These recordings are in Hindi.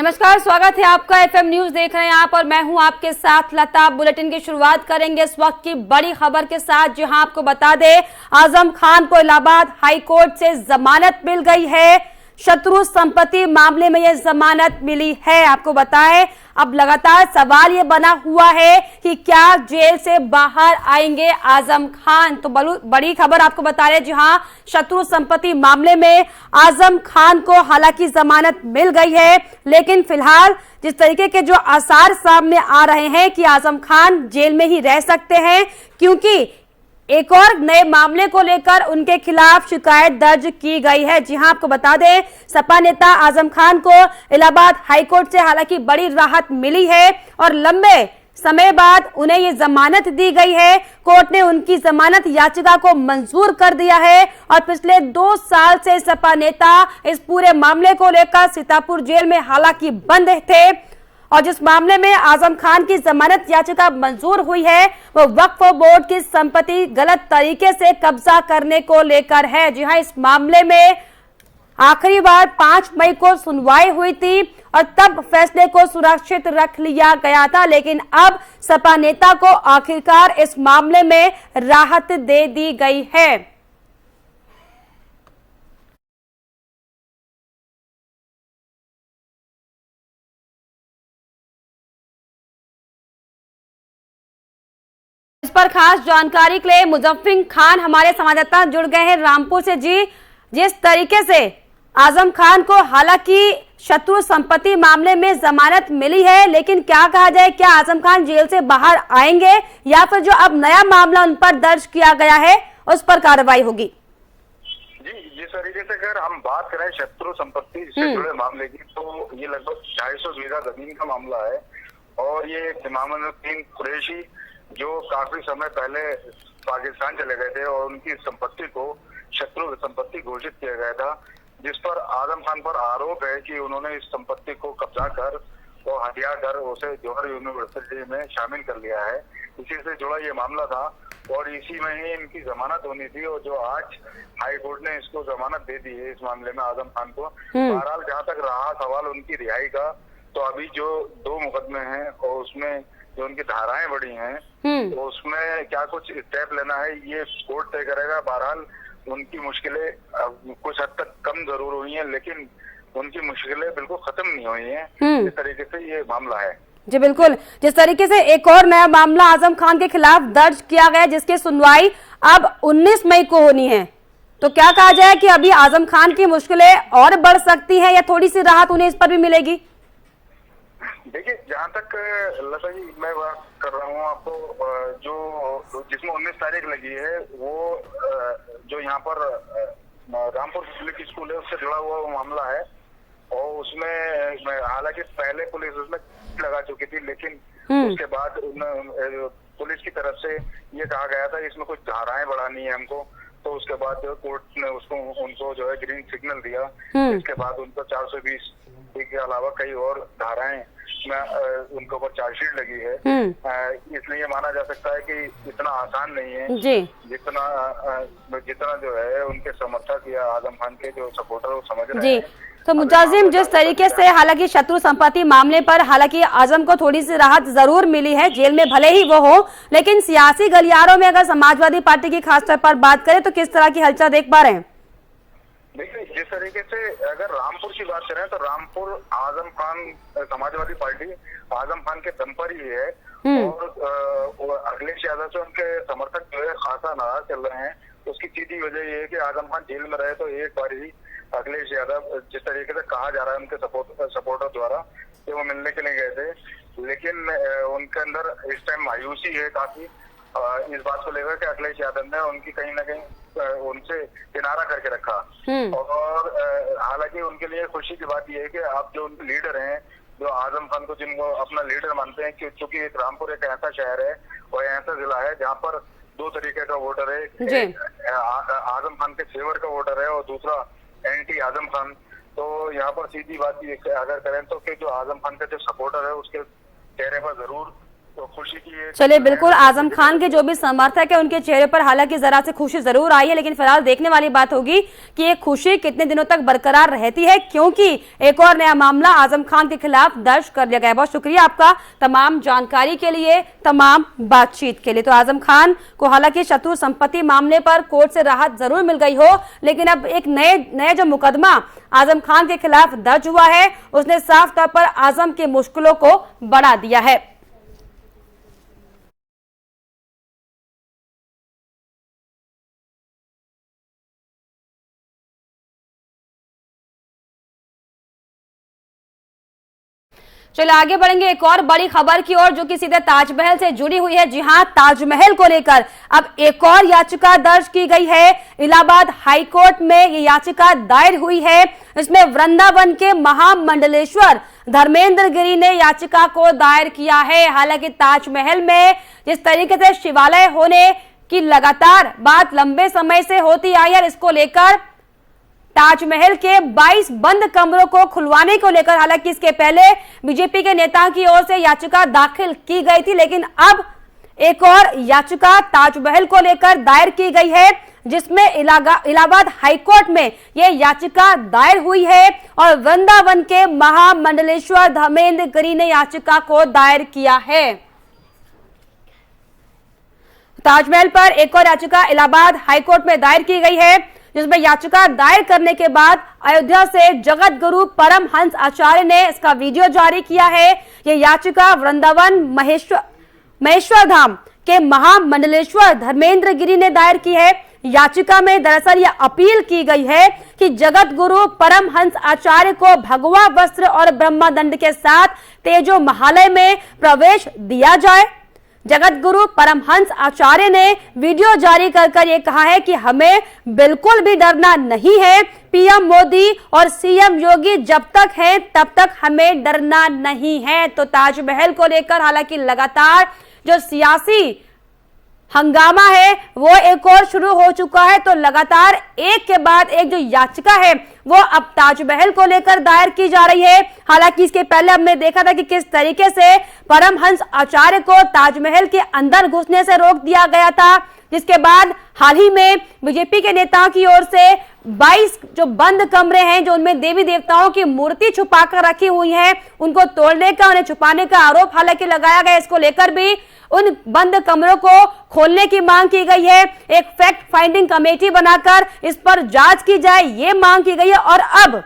नमस्कार, स्वागत है आपका। एफएम न्यूज देख रहे हैं आप और मैं हूं आपके साथ लता। बुलेटिन की शुरुआत करेंगे इस वक्त की बड़ी खबर के साथ, जहां आपको बता दें आजम खान को इलाहाबाद हाई कोर्ट से जमानत मिल गई है। शत्रु संपत्ति मामले में यह जमानत मिली है। आपको बताएं, अब लगातार सवाल ये बना हुआ है कि क्या जेल से बाहर आएंगे आजम खान। तो बड़ी खबर आपको बता रहे हैं, जहां शत्रु संपत्ति मामले में आजम खान को हालांकि जमानत मिल गई है, लेकिन फिलहाल जिस तरीके के जो आसार सामने आ रहे हैं कि आजम खान जेल में ही रह सकते हैं, क्योंकि एक और नए मामले को लेकर उनके खिलाफ शिकायत दर्ज की गई है। जी हां, आपको बता दें सपा नेता आजम खान को इलाहाबाद हाईकोर्ट से हालांकि बड़ी राहत मिली है और लंबे समय बाद उन्हें ये जमानत दी गई है। कोर्ट ने उनकी जमानत याचिका को मंजूर कर दिया है और पिछले 2 साल से सपा नेता इस पूरे मामले को लेकर सीतापुर जेल में हालांकि बंद थे और जिस मामले में आजम खान की जमानत याचिका मंजूर हुई है वो वक्फ बोर्ड की संपत्ति गलत तरीके से कब्जा करने को लेकर है। जी हां, इस मामले में आखिरी बार 5 मई को सुनवाई हुई थी और तब फैसले को सुरक्षित रख लिया गया था, लेकिन अब सपा नेता को आखिरकार इस मामले में राहत दे दी गई है। इस पर खास जानकारी के लिए मुजफ्फर खान हमारे संवाददाता जुड़ गए हैं रामपुर से। जी, जिस तरीके से आजम खान को हालांकि शत्रु संपत्ति मामले में जमानत मिली है, लेकिन क्या कहा जाए, क्या आजम खान जेल से बाहर आएंगे या फिर जो अब नया मामला उन पर दर्ज किया गया है उस पर कार्रवाई होगी? जी, जिस तरीके से अगर हम बात करें शत्रु संपत्ति से जुड़े मामले की, तो ये लगभग 250 बीघा जमीन का मामला है और ये इमामुद्दीन कुरैशी जो काफी समय पहले पाकिस्तान चले गए थे और उनकी संपत्ति को शत्रु संपत्ति घोषित किया गया था, जिस पर आजम खान पर आरोप है कि उन्होंने इस संपत्ति को कब्जा कर और हथिया कर उसे जौहर यूनिवर्सिटी में शामिल कर लिया है। इसी से जुड़ा ये मामला था और इसी में ही इनकी जमानत होनी थी और जो आज हाई कोर्ट ने इसको जमानत दे दी है इस मामले में आजम खान को। बहरहाल जहाँ तक रहा सवाल उनकी रिहाई का, तो अभी जो 2 मुकदमे हैं और उसमें जो उनकी धाराएं बढ़ी हैं, तो उसमें क्या कुछ स्टेप लेना है ये कोर्ट तय करेगा। बहरहाल उनकी मुश्किलें कुछ हद तक कम जरूर हुई हैं, लेकिन उनकी मुश्किलें बिल्कुल खत्म नहीं हुई हैं। इस तरीके से ये मामला है। जी बिल्कुल, जिस तरीके से एक और नया मामला आजम खान के खिलाफ दर्ज किया गया, जिसकी सुनवाई अब 19 मई को होनी है, तो क्या कहा जाए कि अभी आजम खान की मुश्किलें और बढ़ सकती है या थोड़ी सी राहत उन्हें इस पर भी मिलेगी? देखिए, जहाँ तक लता जी मैं बात कर रहा हूँ आपको, जो जिसमें 19 तारीख लगी है वो जो यहाँ पर रामपुर पब्लिक स्कूल है उससे जुड़ा हुआ वो मामला है और उसमें हालांकि पहले पुलिस उसमें लगा चुकी थी, लेकिन उसके बाद पुलिस की तरफ से ये कहा गया था इसमें कुछ धाराएं बढ़ानी है हमको, तो उसके बाद जो कोर्ट ने उनको जो है ग्रीन सिग्नल दिया। इसके बाद उनको 420 के अलावा कई और धाराएं में उनके ऊपर चार्जशीट लगी है। इसलिए माना जा सकता है कि इतना आसान नहीं है जी। जितना जो है उनके समर्थक या आजम खान के जो सपोर्टर वो समझ रहे हैं। तो मुजाजिम, जिस तरीके से हालांकि शत्रु संपत्ति मामले पर हालांकि आजम को थोड़ी सी राहत जरूर मिली है, जेल में भले ही वो हो, लेकिन सियासी गलियारों में अगर समाजवादी पार्टी की खासतौर पर बात करें तो किस तरह की हलचल देख पा रहे हैं? देखिए, जिस तरीके से अगर रामपुर की बात करें तो रामपुर आजम खान समाजवादी पार्टी आजम खान के दम पर ही है और अखिलेश यादव से उनके समर्थक जो है खासा नाराज चल रहे हैं। उसकी सीधी वजह ये है कि आजम खान जेल में रहे तो एक बार ही अखिलेश यादव जिस तरीके से कहा जा रहा है उनके सपोर्टर द्वारा कि वो मिलने के लिए गए थे, लेकिन उनके अंदर इस टाइम मायूसी है काफी इस बात को लेकर कि अखिलेश यादव ने उनकी कहीं ना कहीं उनसे किनारा करके रखा और हालांकि उनके लिए खुशी की बात यह है कि आप जो उनके लीडर हैं, जो आजम खान को जिनको अपना लीडर मानते हैं, क्योंकि एक रामपुर एक ऐसा शहर है और ऐसा जिला है जहाँ पर 2 तरीके का वोटर है, आजम खान के फेवर का वोटर है और दूसरा एंटी आजम खान। तो यहाँ पर सीधी बात अगर करें तो कि जो आजम खान का जो सपोर्टर है उसके चेहरे पर जरूर खुशी की है। चलिए बिल्कुल, आजम खान के जो भी समर्थक है उनके चेहरे पर हालांकि जरा से खुशी जरूर आई है, लेकिन फिलहाल देखने वाली बात होगी कि ये खुशी कितने दिनों तक बरकरार रहती है, क्योंकि एक और नया मामला आजम खान के खिलाफ दर्ज कर लिया गया है। बहुत शुक्रिया आपका तमाम जानकारी के लिए, तमाम बातचीत के लिए। तो आजम खान को हालांकि शत्रु संपत्ति मामले पर कोर्ट से राहत जरूर मिल गई हो, लेकिन अब एक नया जो मुकदमा आजम खान के खिलाफ दर्ज हुआ है उसने साफ तौर पर आजम की मुश्किलों को बढ़ा दिया है। चलिए आगे बढ़ेंगे एक और बड़ी खबर की ओर, जो कि सीधे ताजमहल से जुड़ी हुई है। जी हां, ताजमहल को लेकर अब एक और याचिका दर्ज की गई है। इलाहाबाद हाईकोर्ट में ये याचिका दायर हुई है। इसमें वृंदावन के महामंडलेश्वर धर्मेंद्र गिरी ने याचिका को दायर किया है। हालांकि ताजमहल में जिस तरीके से शिवालय होने की लगातार बात लंबे समय से होती आई है, इसको लेकर ताजमहल के 22 बंद कमरों को खुलवाने को लेकर हालांकि इसके पहले बीजेपी के नेताओं की ओर से याचिका दाखिल की गई थी, लेकिन अब एक और याचिका ताजमहल को लेकर दायर की गई है, जिसमें इलाहाबाद हाईकोर्ट में यह याचिका दायर हुई है और वृंदावन के महामंडलेश्वर धर्मेंद्र गिरी ने याचिका को दायर किया है। ताजमहल पर एक और याचिका इलाहाबाद हाईकोर्ट में दायर की गई है, जिसमें याचिका दायर करने के बाद अयोध्या से जगत गुरु परमहंस आचार्य ने इसका वीडियो जारी किया है। यह याचिका वृंदावन महेश्वर धाम के महामंडलेश्वर धर्मेंद्र गिरी ने दायर की है। याचिका में दरअसल यह अपील की गई है कि जगत गुरु परमहंस आचार्य को भगवा वस्त्र और ब्रह्मदंड के साथ तेजो महालय में प्रवेश दिया जाए। जगत गुरु परमहंस आचार्य ने वीडियो जारी कर ये कहा है कि हमें बिल्कुल भी डरना नहीं है। पीएम मोदी और सीएम योगी जब तक हैं तब तक हमें डरना नहीं है। तो ताजमहल को लेकर हालांकि लगातार जो सियासी हंगामा है वो एक और शुरू हो चुका है। तो लगातार एक के बाद एक जो याचिका है वो अब ताजमहल को लेकर दायर की जा रही है। हालांकि इसके पहले हमने देखा था कि किस तरीके से परमहंस आचार्य को ताजमहल के अंदर घुसने से रोक दिया गया था, जिसके बाद हाल ही में बीजेपी के नेताओं की ओर से 22 जो बंद कमरे हैं, जो उनमें देवी देवताओं की मूर्ति छुपाकर रखी हुई है, उनको तोड़ने का, उन्हें छुपाने का आरोप हालांकि लगाया गया। इसको लेकर भी उन बंद कमरों को खोलने की मांग की गई है। एक फैक्ट फाइंडिंग कमेटी बनाकर इस पर जांच की जाए, ये मांग की गई है। और अब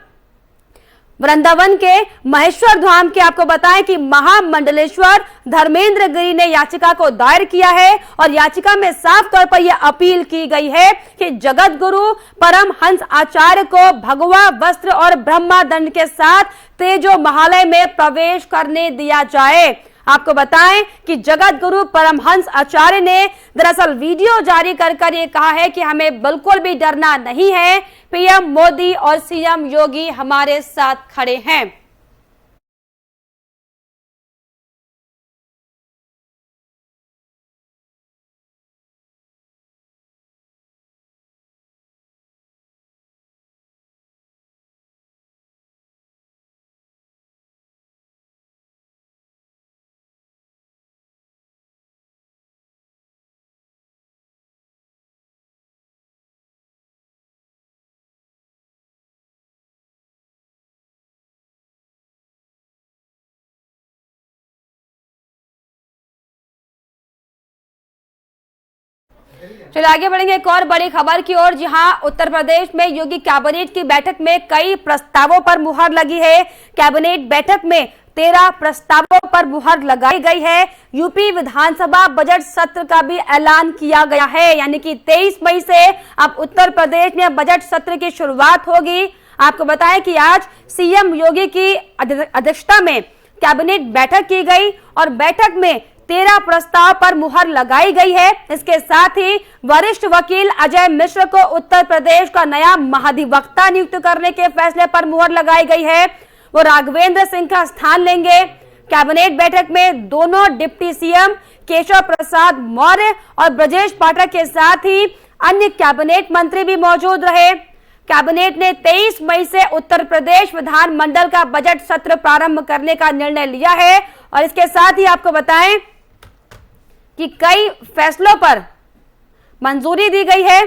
वृंदावन के महेश्वर धाम के आपको बताएं कि महामंडलेश्वर धर्मेंद्र गिरी ने याचिका को दायर किया है और याचिका में साफ तौर पर यह अपील की गई है कि जगत गुरु परमहंस आचार्य को भगवा वस्त्र और ब्रह्मदंड के साथ तेजो महालय में प्रवेश करने दिया जाए। आपको बताएं कि जगत गुरु परमहंस आचार्य ने दरअसल वीडियो जारी कर ये कहा है कि हमें बिल्कुल भी डरना नहीं है। पीएम मोदी और सीएम योगी हमारे साथ खड़े हैं। चलिए आगे बढ़ेंगे एक और बड़ी खबर की ओर। जहां उत्तर प्रदेश में योगी कैबिनेट की बैठक में कई प्रस्तावों पर मुहर लगी है। कैबिनेट बैठक में 13 प्रस्तावों पर मुहर लगाई गई है। यूपी विधानसभा बजट सत्र का भी ऐलान किया गया है, यानी कि 23 मई से अब उत्तर प्रदेश में बजट सत्र की शुरुआत होगी। आपको बताएं कि आज सीएम योगी की अध्यक्षता में कैबिनेट बैठक की गई और बैठक में 13 प्रस्ताव पर मुहर लगाई गई है। इसके साथ ही वरिष्ठ वकील अजय मिश्र को उत्तर प्रदेश का नया महाधिवक्ता नियुक्त करने के फैसले पर मुहर लगाई गई है। वो राघवेंद्र सिंह का स्थान लेंगे। कैबिनेट बैठक में दोनों डिप्टी सीएम केशव प्रसाद मौर्य और ब्रजेश पाठक के साथ ही अन्य कैबिनेट मंत्री भी मौजूद रहे। कैबिनेट ने 23 मई से उत्तर प्रदेश विधानमंडल का बजट सत्र प्रारंभ करने का निर्णय लिया है और इसके साथ ही आपको बताएं कि कई फैसलों पर मंजूरी दी गई है।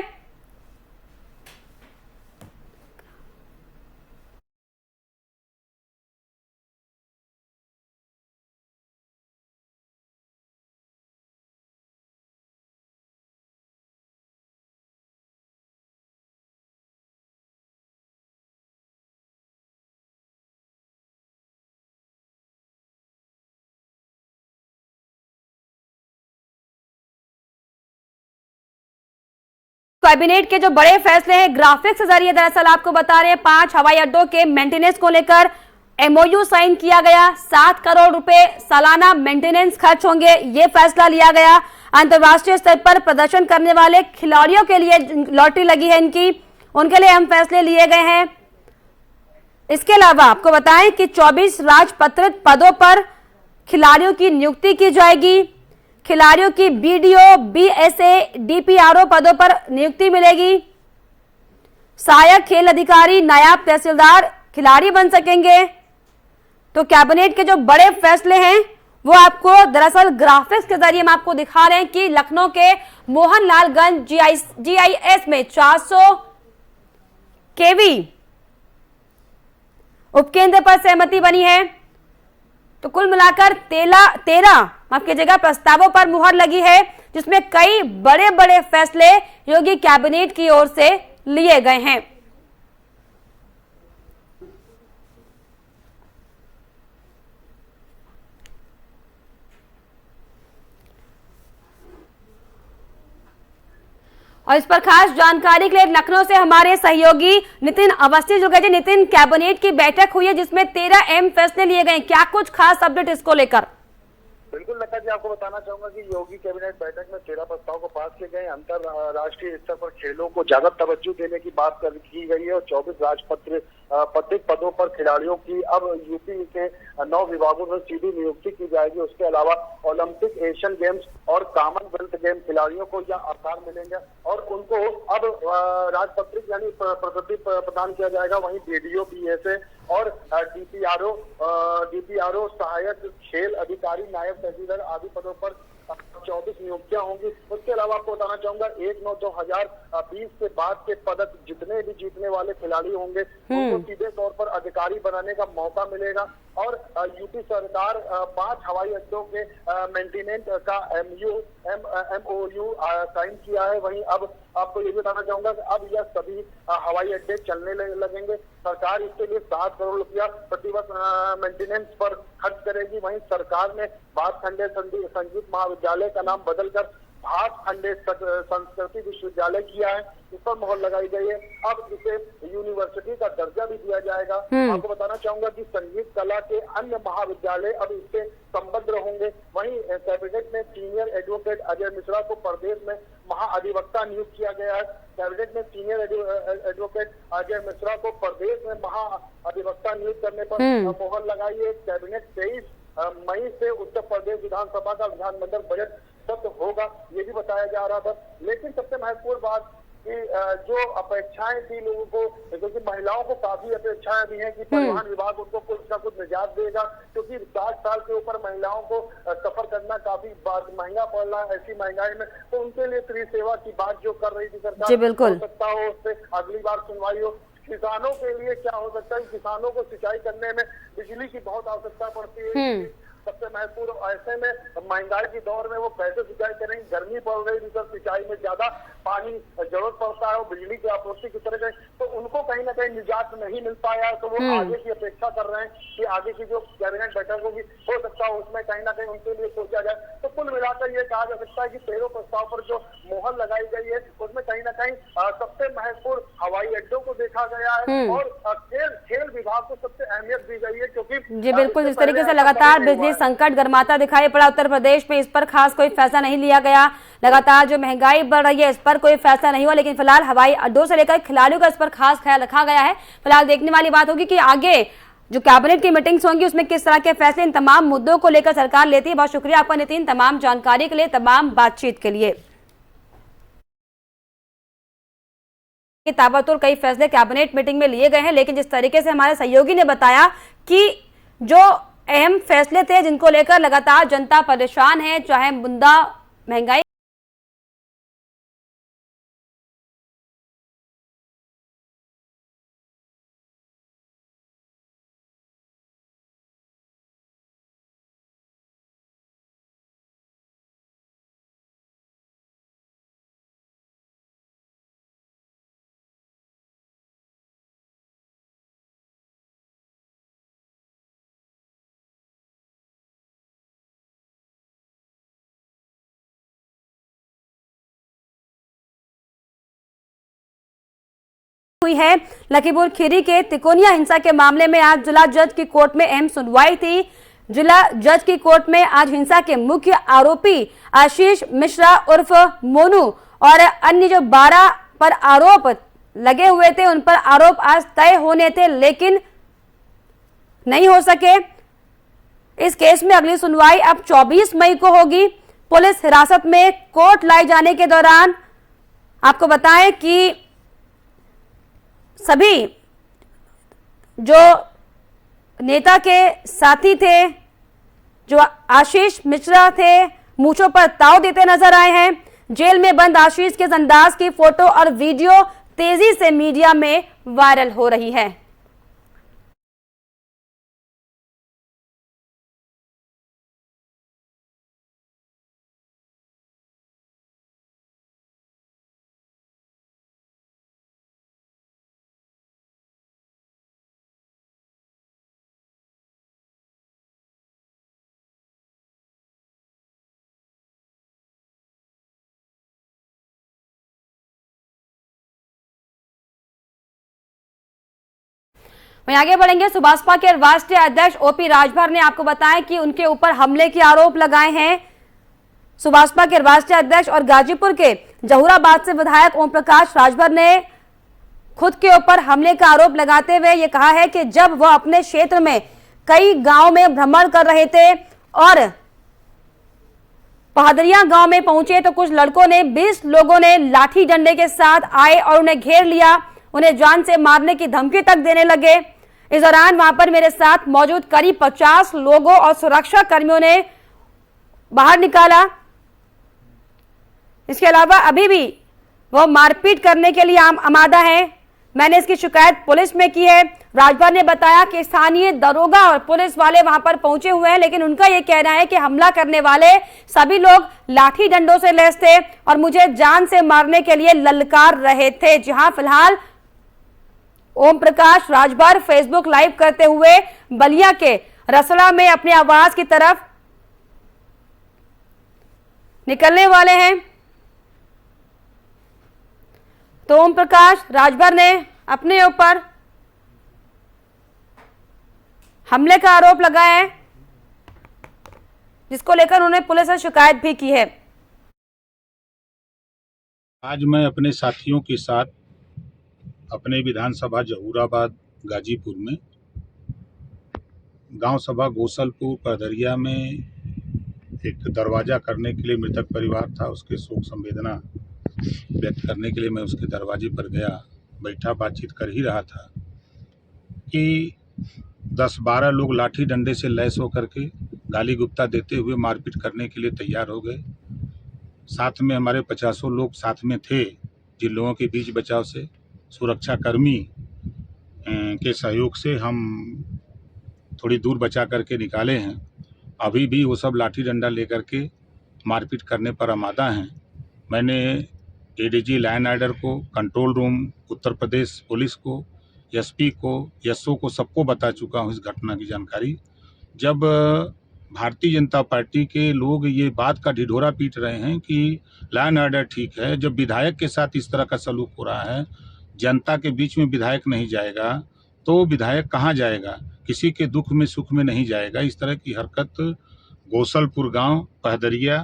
कैबिनेट के जो बड़े फैसले हैं ग्राफिक्स के जरिए दरअसल आपको बता रहे हैं। 5 हवाई अड्डों के मेंटेनेंस को लेकर एमओयू साइन किया गया। 7 करोड़ रुपए सालाना मेंटेनेंस खर्च होंगे, ये फैसला लिया गया। अंतर्राष्ट्रीय स्तर पर प्रदर्शन करने वाले खिलाड़ियों के लिए लॉटरी लगी है इनकी, उनके लिए अहम फैसले लिए गए हैं। इसके अलावा आपको बताएं कि 24 राजपत्रित पदों पर खिलाड़ियों की नियुक्ति की जाएगी। खिलाड़ियों की बीडीओ, बीएसए, डीपीआरओ पदों पर नियुक्ति मिलेगी। सहायक खेल अधिकारी, नायब तहसीलदार खिलाड़ी बन सकेंगे। तो कैबिनेट के जो बड़े फैसले हैं वो आपको दरअसल ग्राफिक्स के जरिए हम आपको दिखा रहे हैं कि लखनऊ के मोहनलालगंज जीआईएस में 400 केवी उपकेंद्र पर सहमति बनी है। तो कुल मिलाकर 13 माफ कीजिएगा प्रस्तावों पर मुहर लगी है, जिसमें कई बड़े बड़े फैसले योगी कैबिनेट की ओर से लिए गए हैं। और इस पर खास जानकारी के लिए लखनऊ से हमारे सहयोगी नितिन अवस्थी जुड़ गए। नितिन, कैबिनेट की बैठक हुई है जिसमें 13 अहम फैसले लिए गए, क्या कुछ खास अपडेट इसको लेकर? बिल्कुल लता जी, आपको बताना चाहूंगा कि योगी कैबिनेट बैठक में 13 प्रस्ताव को पास किए गए। अंतरराष्ट्रीय स्तर पर खेलों को ज्यादा तवज्जो देने की बात की गई है और 24 राजपत्रित पदों पर खिलाड़ियों की अब यूपी के 9 विभागों में सीधी नियुक्ति की जाएगी। उसके अलावा ओलंपिक, एशियन गेम्स और कॉमनवेल्थ गेम खिलाड़ियों को यह अवसर मिलेंगे और उनको अब राजपत्रित यानी प्रसिद्धि प्रदान किया जाएगा। वहीं बीडीओ, बीएसए और डीपीआरओ, सहायक खेल अधिकारी, नायब तहसीलदार आदि पदों पर 24 नियुक्तियां होंगी। उसके अलावा आपको बताना चाहूंगा 1/9/2020 के बाद के पदक जितने भी जीतने वाले खिलाड़ी होंगे उनको सीधे तौर पर अधिकारी बनाने का मौका मिलेगा। और यूपी सरकार 5 हवाई अड्डों के मेंटेनेंस का एमओयू साइन किया है। वहीं अब आपको ये बताना चाहूंगा कि अब यह सभी हवाई अड्डे चलने लगेंगे। सरकार इसके लिए 7 करोड़ रुपया प्रतिवर्ष मेंटेनेंस पर खर्च करेगी। वहीं सरकार ने भातखंडे संगीत महाविद्यालय का नाम बदलकर भातखंडे संस्कृति विश्वविद्यालय किया है, इस पर मोहर लगाई गई है। अब इसे यूनिवर्सिटी का दर्जा भी दिया जाएगा। आपको बताना चाहूंगा कि संगीत कला के अन्य महाविद्यालय अब इससे संबद्ध होंगे। वहीं कैबिनेट में सीनियर एडवोकेट अजय मिश्रा को प्रदेश में महाअधिवक्ता नियुक्त किया गया है। कैबिनेट में सीनियर एडवोकेट अजय मिश्रा को प्रदेश में महाअधिवक्ता नियुक्त करने पर मोहर लगाई है। कैबिनेट 23 मई से उत्तर प्रदेश विधानसभा का विधानमंडल बजट सत्र होगा, ये भी बताया जा रहा था। लेकिन सबसे महत्वपूर्ण बात कि जो अपेक्षाएं थी लोगों को, क्योंकि महिलाओं को काफी अपेक्षाएं भी हैं कि परिवहन विभाग उनको कुछ ना कुछ निजात देगा, क्योंकि 60 साल के ऊपर महिलाओं को सफर करना काफी महंगा पड़ रहा है। ऐसी महंगाई में तो उनके लिए फ्री सेवा की बात जो कर रही थी सरकार, जी बिल्कुल, हो सकता हो उस पर अगली बार सुनवाई हो। किसानों के लिए क्या हो सकता है, किसानों को सिंचाई करने में बिजली की बहुत आवश्यकता पड़ती है। सबसे महत्वपूर्ण, ऐसे में महंगाई के दौर में वो कैसे सिंचाई करेंगे, गर्मी पड़ रही है तो सिंचाई में ज्यादा पानी जरूरत पड़ता है और बिजली की आपूर्ति की तरह तो उनको कहीं ना कहीं निजात नहीं मिल पाया है। तो वो आगे की अपेक्षा कर रहे हैं कि आगे की जो कैबिनेट बैठक होगी हो सकता है उसमें कहीं ना कहीं उनके लिए सोचा जाए। तो कुल मिलाकर ये कहा जा सकता है कि 13 प्रस्ताव पर जो मोहर लगाई गई है उसमें कहीं ना कहीं सबसे महत्वपूर्ण हवाई अड्डों को देखा गया है और खेल विभाग को सबसे अहमियत दी गई है, क्योंकि जी बिल्कुल जिस तरीके से लगातार बिजली संकट गरमाता दिखाई पड़ा उत्तर प्रदेश में, इस पर खास कोई फैसला नहीं लिया गया। लगातार जो महंगाई बढ़ रही है इस पर कोई फैसला नहीं हुआ, लेकिन फिलहाल हवाई अड्डों से लेकर खिलाड़ियों का इस पर खास ख्याल रखा गया है। फिलहाल देखने वाली बात होगी कि आगे जो कैबिनेट की मीटिंग्स होंगी उसमें किस तरह के फैसले इन तमाम मुद्दों को लेकर सरकार लेती है। बहुत शुक्रिया आपका नितिन, तमाम जानकारी के लिए, तमाम बातचीत के लिए। ताबड़तोड़ कई फैसले कैबिनेट मीटिंग में लिए गए हैं, लेकिन जिस तरीके से हमारे सहयोगी ने बताया कि जो अहम फैसले थे जिनको लेकर लगातार जनता परेशान है, चाहे मुद्दा महंगाई हुई है। लखीमपुर खीरी के तिकोनिया हिंसा के मामले में आज जिला जज की कोर्ट में अहम सुनवाई थी। जिला जज की कोर्ट में आज हिंसा के मुख्य आरोपी आशीष मिश्रा उर्फ मोनू और अन्य जो 12 पर आरोप लगे हुए थे उन पर आरोप आज तय होने थे, लेकिन नहीं हो सके। इस केस में अगली सुनवाई अब 24 मई को होगी। पुलिस हिरासत में कोर्ट लाए जाने के दौरान आपको बताएं कि सभी जो नेता के साथी थे, जो आशीष मिश्रा थे, मूंछों पर ताव देते नजर आए हैं। जेल में बंद आशीष के अंदाज की फोटो और वीडियो तेजी से मीडिया में वायरल हो रही है। वहीं आगे बढ़ेंगे। सुभाषपा के राष्ट्रीय अध्यक्ष ओपी राजभर ने आपको बताया कि उनके ऊपर हमले के आरोप लगाए हैं। सुभाषपा के राष्ट्रीय अध्यक्ष और गाजीपुर के जहूराबाद से विधायक ओम प्रकाश राजभर ने खुद के ऊपर हमले का आरोप लगाते हुए ये कहा है कि जब वह अपने क्षेत्र में कई गांव में भ्रमण कर रहे थे और पहादरिया गांव में पहुंचे तो कुछ लड़कों ने 20 लोगों ने लाठी डंडे के साथ आए और उन्हें घेर लिया, उन्हें जान से मारने की धमकी तक देने लगे। इस दौरान वहां पर मेरे साथ मौजूद करीब 50 लोगों और सुरक्षा कर्मियों ने बाहर निकाला। इसके अलावा अभी भी वो मारपीट करने के लिए आमादा है। मैंने इसकी शिकायत पुलिस में की है। राजभर ने बताया कि स्थानीय दरोगा और पुलिस वाले वहां पर पहुंचे हुए हैं, लेकिन उनका यह कहना है कि हमला करने वाले सभी लोग लाठी डंडों से लैस थे और मुझे जान से मारने के लिए ललकार रहे थे। जी हां, फिलहाल ओम प्रकाश राजभर फेसबुक लाइव करते हुए बलिया के रसड़ा में अपने आवास की तरफ निकलने वाले हैं। तो ओम प्रकाश राजभर ने अपने ऊपर हमले का आरोप लगाया है, जिसको लेकर उन्होंने पुलिस से शिकायत भी की है। आज मैं अपने साथियों के साथ अपने विधानसभा जहूराबाद गाजीपुर में गांव सभा गोसलपुर पहदरिया में एक दरवाज़ा करने के लिए मृतक परिवार था, उसके शोक संवेदना व्यक्त करने के लिए मैं उसके दरवाजे पर गया, बैठा बातचीत कर ही रहा था कि 10-12 लोग लाठी डंडे से लैस होकर के गाली गुप्ता देते हुए मारपीट करने के लिए तैयार हो गए। साथ में हमारे 50 लोग साथ में थे, जिन लोगों के बीच बचाव से सुरक्षा कर्मी के सहयोग से हम थोड़ी दूर बचा करके निकाले हैं। अभी भी वो सब लाठी डंडा लेकर के मारपीट करने पर आमादा हैं। मैंने एडीजी लाइन आर्डर को, control room Uttar Pradesh police को, एसपी को, एसओ को, सबको बता चुका हूँ इस घटना की जानकारी। जब भारतीय जनता पार्टी के लोग ये बात का ढिढोरा पीट रहे हैं कि लाइन आर्डर ठीक है, जब विधायक के साथ इस तरह का सलूक हो रहा है, जनता के बीच में विधायक नहीं जाएगा तो विधायक कहाँ जाएगा, किसी के दुख में सुख में नहीं जाएगा। इस तरह की हरकत गोसलपुर गांव पहदरिया,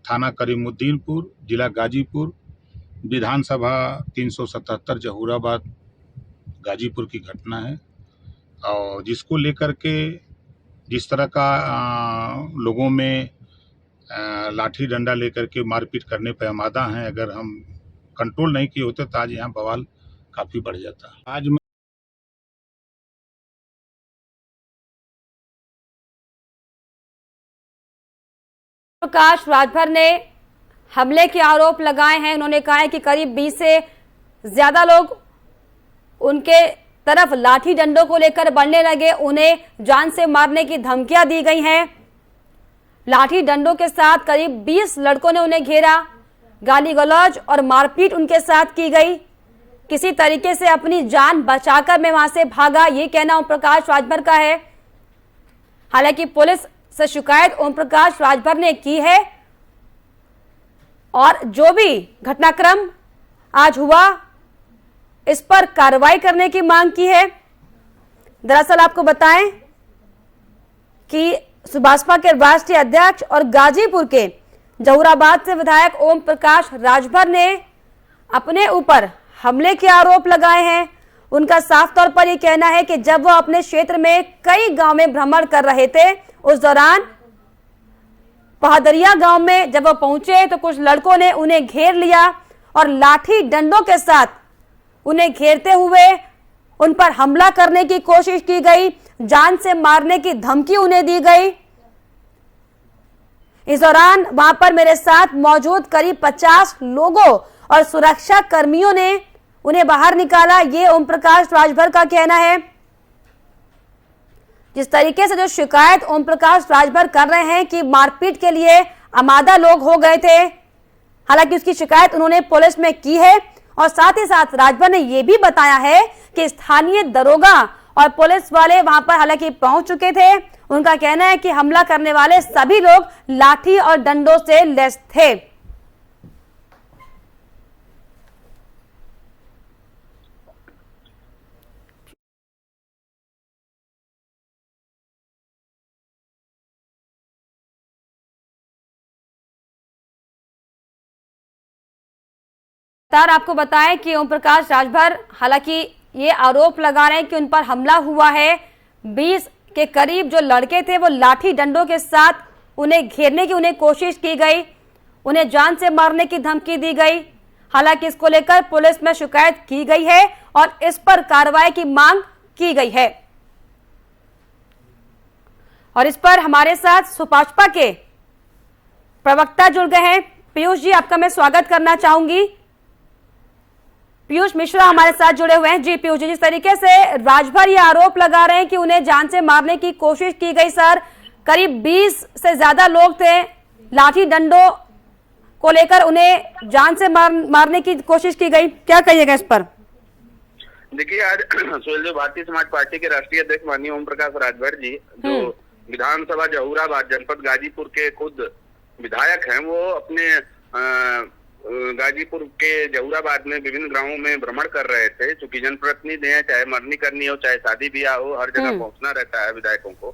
थाना करीमुद्दीनपुर, जिला गाजीपुर, विधानसभा 377 जहूराबाद गाजीपुर की घटना है। और जिसको लेकर के जिस तरह का लोगों में लाठी डंडा लेकर के मारपीट करने पर आमादा हैं, अगर हम कंट्रोल नहीं किए होते तो आज यहाँ बवाल काफ़ी बढ़ जाता। आज प्रकाश राजभर ने हमले के आरोप लगाए हैं। उन्होंने कहा है कि करीब 20 से ज्यादा लोग उनके तरफ लाठी डंडों को लेकर बढ़ने लगे, उन्हें जान से मारने की धमकियां दी गई हैं। लाठी डंडों के साथ करीब 20 लड़कों ने उन्हें घेरा, गाली गलौज और मारपीट उनके साथ की गई। किसी तरीके से अपनी जान बचाकर मैं वहां से भागा, ये कहना ओम प्रकाश राजभर का है। हालांकि पुलिस से शिकायत ओम प्रकाश राजभर ने की है और जो भी घटनाक्रम आज हुआ इस पर कार्रवाई करने की मांग की है। दरअसल आपको बताएं कि सुभाषपा के राष्ट्रीय अध्यक्ष और गाजीपुर के जहूराबाद से विधायक ओम प्रकाश राजभर ने अपने ऊपर हमले के आरोप लगाए हैं। उनका साफ तौर पर यह कहना है कि जब वो अपने क्षेत्र में कई गांव में भ्रमण कर रहे थे, उस दौरान पहादरिया गांव में जब वो पहुंचे तो कुछ लड़कों ने उन्हें घेर लिया और लाठी डंडों के साथ उन्हें घेरते हुए उन पर हमला करने की कोशिश की गई, जान से मारने की धमकी उन्हें दी गई। इस दौरान वहां पर मेरे साथ मौजूद करीब 50 लोगों और सुरक्षा कर्मियों ने उन्हें बाहर निकाला, ये ओम प्रकाश राजभर का कहना है। जिस तरीके से जो शिकायत ओम प्रकाश राजभर कर रहे हैं कि मारपीट के लिए आमादा लोग हो गए थे, हालांकि उसकी शिकायत उन्होंने पुलिस में की है और साथ ही साथ राजभर ने यह भी बताया है कि स्थानीय दरोगा और पुलिस वाले वहां पर हालांकि पहुंच चुके थे। उनका कहना है कि हमला करने वाले सभी लोग लाठी और डंडों से लैस थे। आपको बताएं कि ओम प्रकाश राजभर हालांकि ये आरोप लगा रहे हैं कि उन पर हमला हुआ है। 20 के करीब जो लड़के थे वो लाठी डंडों के साथ उन्हें घेरने की उन्हें कोशिश की गई, उन्हें जान से मारने की धमकी दी गई। हालांकि इसको लेकर पुलिस में शिकायत की गई है और इस पर कार्रवाई की मांग की गई है। और इस पर हमारे साथ सुभाषपा के प्रवक्ता जुड़ गए हैं। पीयूष जी, आपका मैं स्वागत करना चाहूंगी। पीयूष मिश्रा हमारे साथ जुड़े हुए हैं। जी पीयूष जी, जिस तरीके से राजभर ये आरोप लगा रहे हैं कि उन्हें जान से मारने की कोशिश की गई, सर करीब 20 से ज्यादा लोग थे, लाठी डंडों को लेकर उन्हें जान से मारने की कोशिश की गई, क्या कहिएगा इस पर? देखिए, आज सुहेलदेव भारतीय समाज पार्टी के राष्ट्रीय अध्यक्ष माननीय ओम प्रकाश राजभर जी, जो विधानसभा जहूराबाद जनपद गाजीपुर के खुद विधायक हैं, वो अपने गाजीपुर के जहूराबाद में विभिन्न गांवों में भ्रमण कर रहे थे। चूंकि जनप्रतिनिधि हैं, चाहे मरनी करनी हो चाहे शादी ब्याह हो, हर जगह पहुंचना रहता है विधायकों को।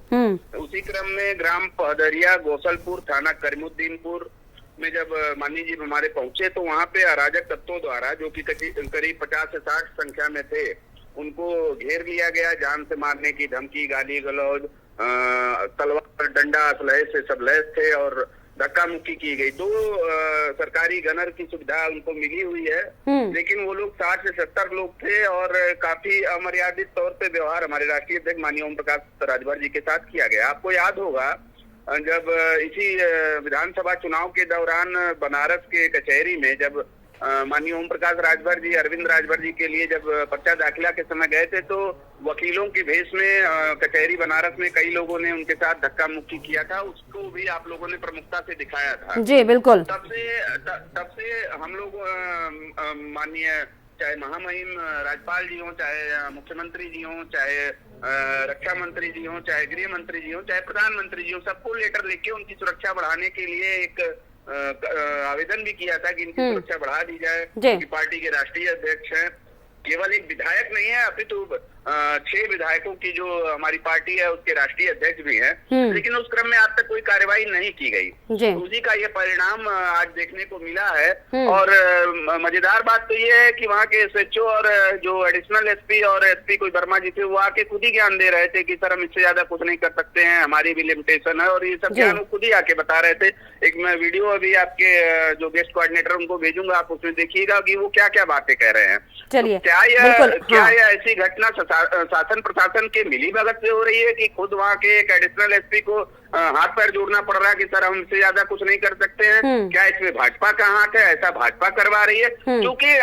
उसी क्रम में ग्राम पहदरिया, गोसलपुर, थाना करीमुद्दीनपुर में जब माननीय जी हमारे पहुंचे तो वहां पे अराजक तत्वों द्वारा, जो कि करीब 50 से 60 संख्या में थे, उनको घेर लिया गया। जान से मारने की धमकी, गाली गलौज, तलवार, डंडा, असलहे से सब लैस थे और धक्का मुक्की की गई। 2 सरकारी गनर की सुविधा उनको मिली हुई है, लेकिन वो लोग 60 से 70 लोग थे और काफी अमर्यादित तौर पे व्यवहार हमारे राष्ट्रीय अध्यक्ष माननीय ओम प्रकाश राजभर जी के साथ किया गया। आपको याद होगा, जब इसी विधानसभा चुनाव के दौरान बनारस के कचहरी में जब माननीय ओम प्रकाश राजभर जी, अरविंद राजभर जी के लिए जब पर्चा दाखिला के समय गए थे, तो वकीलों के भेष में कचहरी बनारस में कई लोगों ने उनके साथ धक्का मुक्की किया था। उसको भी आप लोगों ने प्रमुखता से दिखाया था। जी बिल्कुल। तब से हम लोग माननीय चाहे महामहिम राज्यपाल जी हों, चाहे मुख्यमंत्री जी हों, चाहे रक्षा मंत्री जी हों, चाहे गृह मंत्री जी हों, चाहे प्रधानमंत्री जी हों, सबको लेटर लेके उनकी सुरक्षा बढ़ाने के लिए एक आवेदन भी किया था कि इनकी सुरक्षा बढ़ा दी जाए। कि पार्टी के राष्ट्रीय अध्यक्ष हैं, केवल एक विधायक नहीं है, अपितु 6 विधायकों की जो हमारी पार्टी है उसके राष्ट्रीय अध्यक्ष भी हैं, लेकिन उस क्रम में आज तक कोई कार्रवाई नहीं की गई। उसी का ये परिणाम आज देखने को मिला है। और मजेदार बात तो ये है कि वहाँ के एसएचओ और जो एडिशनल एसपी और एसपी कोई वर्मा जी थे, वो आके खुद ही ज्ञान दे रहे थे कि सर हम इससे ज्यादा कुछ नहीं कर सकते हैं, हमारी भी लिमिटेशन है, और ये सब ज्ञान वो खुद ही आके बता रहे थे। एक मैं वीडियो अभी आपके जो गेस्ट कोऑर्डिनेटर उनको भेजूंगा, आप उसमें देखिएगा कि वो क्या क्या बातें कह रहे हैं। चलिए, क्या बिल्कुल, क्या हाँ। यह ऐसी घटना शासन प्रशासन के मिलीभगत से हो रही है कि खुद वहाँ के एक एडिशनल एसपी को हाथ पैर जोड़ना पड़ रहा है कि सर हमसे ज्यादा कुछ नहीं कर सकते हैं? क्या इसमें भाजपा का हाथ है? ऐसा भाजपा करवा रही है? क्योंकि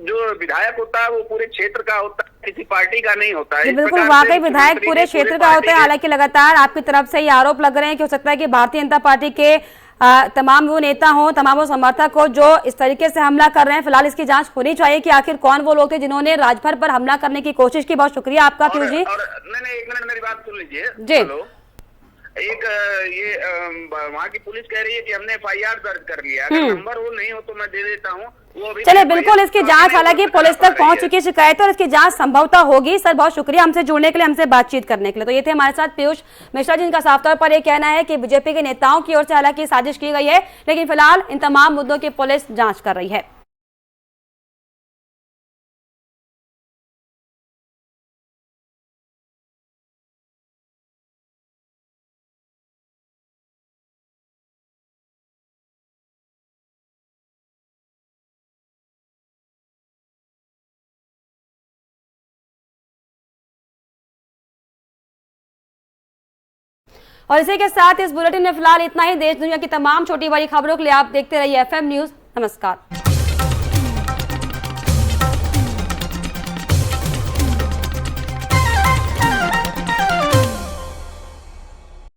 जो विधायक होता है वो पूरे क्षेत्र का होता है, किसी पार्टी का नहीं होता है। बिल्कुल, वाकई विधायक पूरे क्षेत्र का होता है। हालांकि लगातार आपकी तरफ से ये आरोप लग रहे हैं कि हो सकता है कि भारतीय जनता पार्टी के तमाम वो नेता हो, तमाम वो समर्थक हो जो इस तरीके से हमला कर रहे हैं। फिलहाल इसकी जांच होनी चाहिए कि आखिर कौन वो लोग थे जिन्होंने राजभर पर हमला करने की कोशिश की। बहुत शुक्रिया आपका पीयूष जी। नहीं, एक मिनट मेरी बात सुन लीजिए जी। हेलो, एक ये वहाँ की पुलिस कह रही है कि हमने FIR दर्ज कर लिया। अगर नंबर वो नहीं हो तो मैं दे देता हूँ। चलिए, बिल्कुल इसकी जांच हालांकि पुलिस तक पहुंच चुकी शिकायत और इसकी जांच संभवतः होगी। सर बहुत शुक्रिया हमसे जुड़ने के लिए, हमसे बातचीत करने के लिए। तो ये थे हमारे साथ पीयूष मिश्रा, जिनका साफ तौर पर यह कहना है कि बीजेपी के नेताओं की ओर से हालांकि साजिश की गई है, लेकिन फिलहाल इन तमाम मुद्दों की पुलिस जांच कर रही है। और इसी के साथ इस बुलेटिन में फिलहाल इतना ही। देश दुनिया की तमाम छोटी बड़ी खबरों के लिए आप देखते रहिए FM न्यूज। नमस्कार।